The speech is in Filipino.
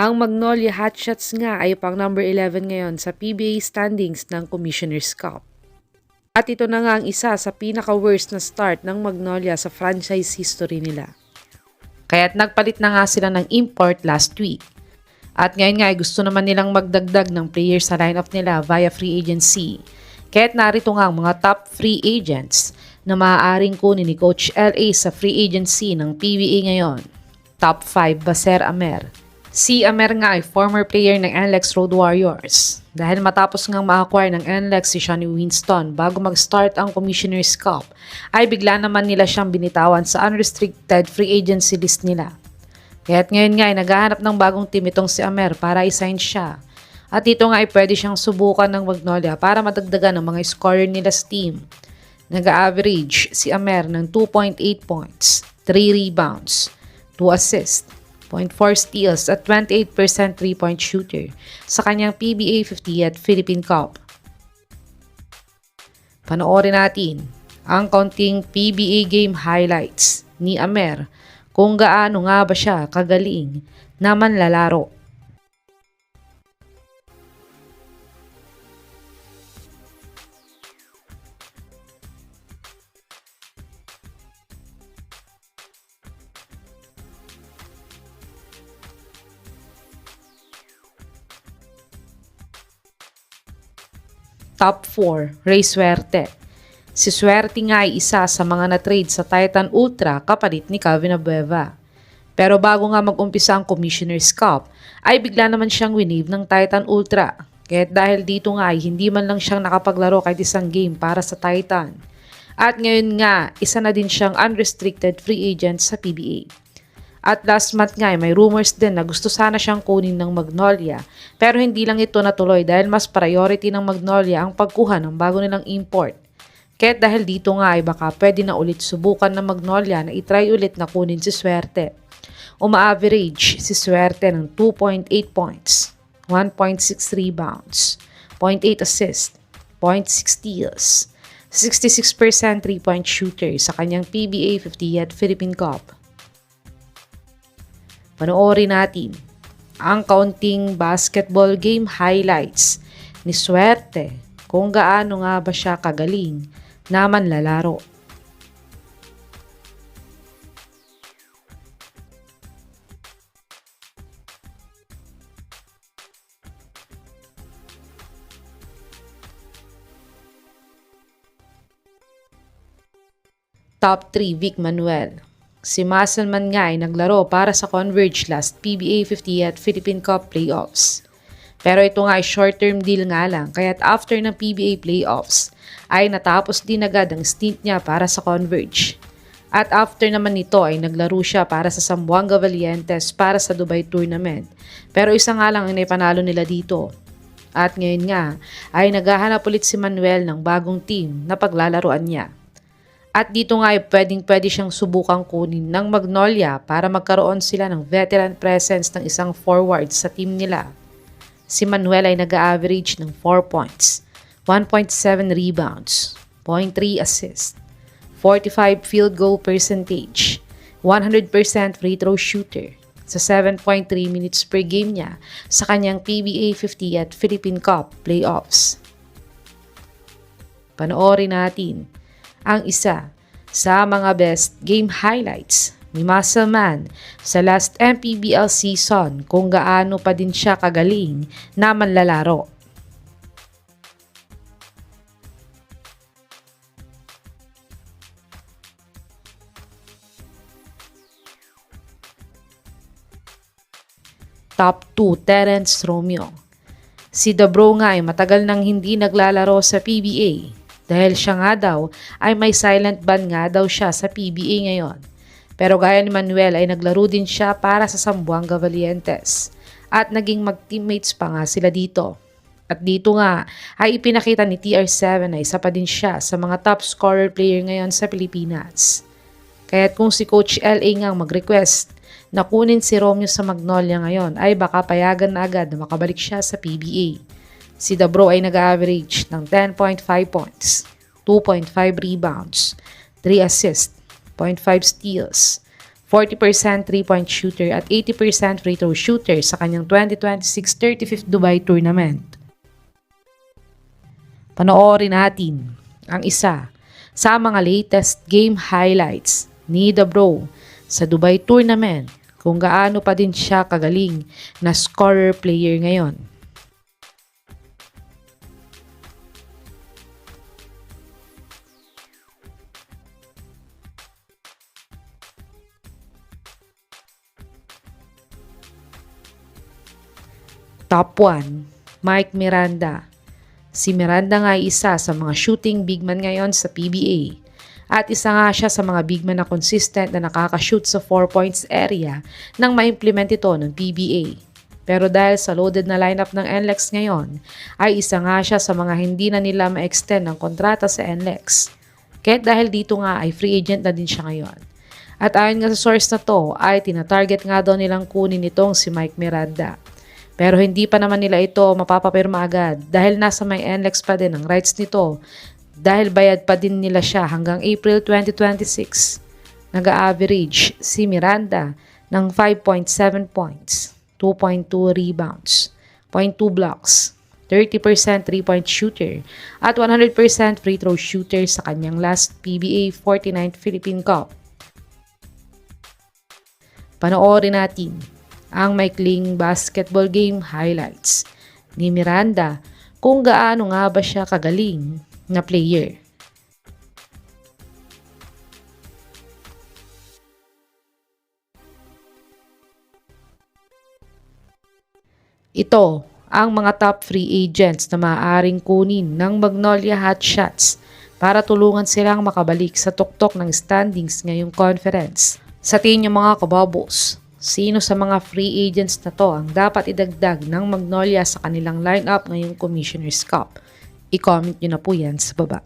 Ang Magnolia Hotshots nga ay pang number 11 ngayon sa PBA standings ng Commissioner's Cup. At ito na nga ang isa sa pinaka-worst na start ng Magnolia sa franchise history nila. Kaya't nagpalit na nga sila ng import last week. At ngayon nga ay gusto naman nilang magdagdag ng players sa lineup nila via free agency. Kaya't narito nga ang mga top free agents na maaaring kunin ni Coach LA sa free agency ng PBA ngayon. Top 5, Baser Amer. Si Amer nga ay former player ng NLEX Road Warriors. Dahil matapos ngang ma-acquire ng NLEX si Shani Winston bago mag-start ang Commissioner's Cup, ay bigla naman nila siyang binitawan sa unrestricted free agency list nila. Kaya't ngayon nga ay naghahanap ng bagong team itong si Amer para i-sign siya. At ito nga ay pwede siyang subukan ng Magnolia para madagdagan ang mga scorer nila sa team. Nag-average si Amer ng 2.8 points, 3 rebounds, 2 assists, 0.4 steals at 28% 3-point shooter sa kanyang PBA 50th Philippine Cup. Panoorin natin ang kaunting PBA game highlights ni Amer kung gaano nga ba siya kagaling na manlalaro. Top 4, Ray Suerte. Si Suerte nga ay isa sa mga na-trade sa Titan Ultra kapalit ni Calvin Abueva. Pero bago nga mag-umpisa ang Commissioner's Cup, ay bigla naman siyang winave ng Titan Ultra. Kaya't dahil dito nga ay hindi man lang siyang nakapaglaro kahit isang game para sa Titan. At ngayon nga, isa na din siyang unrestricted free agent sa PBA. At last month nga may rumors din na gusto sana siyang kunin ng Magnolia, pero hindi lang ito natuloy dahil mas priority ng Magnolia ang pagkuha ng bago nilang import. Kaya't dahil dito nga ay baka pwede na ulit subukan ng Magnolia na itry ulit na kunin si Suerte. Uma-average si Suerte ng 2.8 points, 1.6 rebounds, 0.8 assists, 0.6 steals, 66% 3-point shooter sa kanyang PBA 50th Philippine Cup. Panoorin natin ang kaunting basketball game highlights ni Suerte kung gaano nga ba siya kagaling na manlalaro. Top 3, Vic Manuel. Si Musselman nga ay naglaro para sa Converge last PBA 50th Philippine Cup Playoffs. Pero ito nga ay short-term deal nga lang, kaya't after ng PBA Playoffs ay natapos din agad ang stint niya para sa Converge. At after naman nito ay naglaro siya para sa Zamboanga Valientes para sa Dubai Tournament. Pero isa nga lang ang naipanalo nila dito. At ngayon nga ay naghahanap ulit si Manuel ng bagong team na paglalaruan niya. At dito nga ay pwede siyang subukang kunin ng Magnolia para magkaroon sila ng veteran presence ng isang forward sa team nila. Si Manuel ay nag-average ng 4 points, 1.7 rebounds, 0.3 assists, 45 field goal percentage, 100% free throw shooter sa 7.3 minutes per game niya sa kanyang PBA 50th Philippine Cup Playoffs. Panoorin natin ang isa sa mga best game highlights ni Musselman sa last MPBL season kung gaano pa din siya kagaling na manlalaro. Top 2, Terence Romeo. Si Dabro nga ay matagal nang hindi naglalaro sa PBA. Dahil siya nga daw ay may silent ban nga daw siya sa PBA ngayon. Pero gaya ni Manuel ay naglaro din siya para sa Zamboanga Valientes. At naging mag-teammates pa nga sila dito. At dito nga ay ipinakita ni TR7 na isa pa din siya sa mga top scorer player ngayon sa Pilipinas. Kaya't kung si Coach LA nga mag-request na kunin si Romeo sa Magnolia ngayon ay baka payagan na agad na makabalik siya sa PBA. Si Dabro ay nag-average ng 10.5 points, 2.5 rebounds, 3 assists, 0.5 steals, 40% 3-point shooter at 80% free throw shooter sa kanyang 2026 35th Dubai Tournament. Panoorin natin ang isa sa mga latest game highlights ni The Bro sa Dubai Tournament kung gaano pa din siya kagaling na scorer player ngayon. Top 1, Mike Miranda. Si Miranda nga ay isa sa mga shooting big man ngayon sa PBA. At isa nga siya sa mga big man na consistent na nakaka-shoot sa 4 points area nang ma-implement ito ng PBA. Pero dahil sa loaded na lineup ng NLEX ngayon, ay isa nga siya sa mga hindi na nila ma-extend ng kontrata sa NLEX. Kahit dahil dito nga ay free agent na din siya ngayon. At ayon nga sa source na to ay tinatarget nga daw nilang kunin itong si Mike Miranda. Pero hindi pa naman nila ito mapapapirma agad dahil nasa may NLEX pa din ang rights nito dahil bayad pa din nila siya hanggang April 2026. Nag-a-average si Miranda ng 5.7 points, 2.2 rebounds, 0.2 blocks, 30% 3-point shooter at 100% free throw shooter sa kanyang last PBA 49th Philippine Cup. Panoorin natin ang maikling basketball game highlights ni Miranda kung gaano nga ba siya kagaling na player. Ito ang mga top free agents na maaaring kunin ng Magnolia Hotshots para tulungan silang makabalik sa tuktok ng standings ngayong conference. Sa tingin niyo mga kababos, sino sa mga free agents na to ang dapat idagdag ng Magnolia sa kanilang lineup ngayong Commissioner's Cup? I-comment nyo na po yan sa baba.